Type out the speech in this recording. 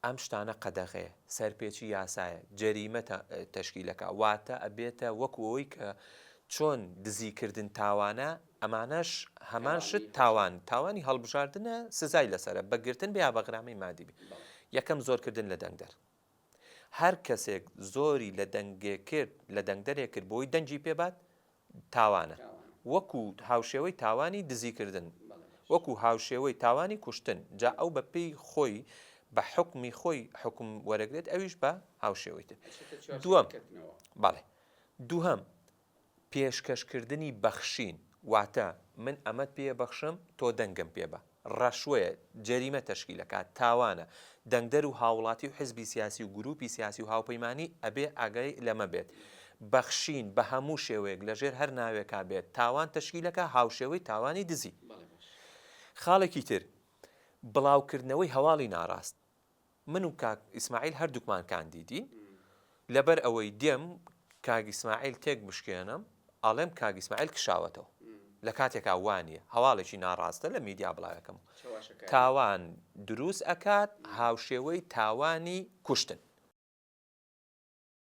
ئەم شتانە قەدەغەیە سەرپێچی یاسایە جەریمە تەشکیلەکە واتە ئەبێتە وەکو ئەوەی کە چۆن دزیکردن تاوانە ئەمانەش هەمان شت تاوانی هەڵبژاردنە سزای لەسرە بەگرتن بیا بەغرامەی مادی بێ یەکەم زۆرکردن لە دەنگدەر هەر کەسێک زۆری لە دەنگێ کرد لە دەنگدەرێ کرد بۆی دەنجی پێبات تاوانە وەکو هاوشێوەی تاوانی دزیکردن وەکو هاوشێوەی تاوانی کوشتن جا ئەو بە پێی خۆی بە حکمی خۆی حکم وەرەگرێت ئەویش بە هاوشێوەی تر دووەم بەڵێ دووهەم پێشکەشکردنی بەخشین واتە من ئەمەت پێ بەخشم تۆ دەنگم پێ بە ڕەشوەیە جەریمە تەشکیلەکات تاوانە دەنگدەر و هاوڵاتی و حزبی سیاسی و گروپی سیاسی و هاوپەیمانی ئەبێ ئاگای لەمە بێت بەخشین بە هەموو شێوەیەک لەژێر هەر ناوێکا بێت تاوان تەشکیلەکە هاوشێوەی تاوانی دزی خاڵێکی تر بڵاوکردنەوەی هەواڵی ناڕاست من و کاک ئیسماعیل هەردووکمان کاندیدین لەبەر ئەوەی دێم کاک ئیسماعیل تێک بشکێنم ئاڵێم کاک ئیسماعیل کشاوەتەوە لە کاتێکا وانە هەواڵێکی ناڕاستە لە میدیا بڵاوەکەم تاوان دروست ئەکات هاوشێوەی تاوانی کوشتن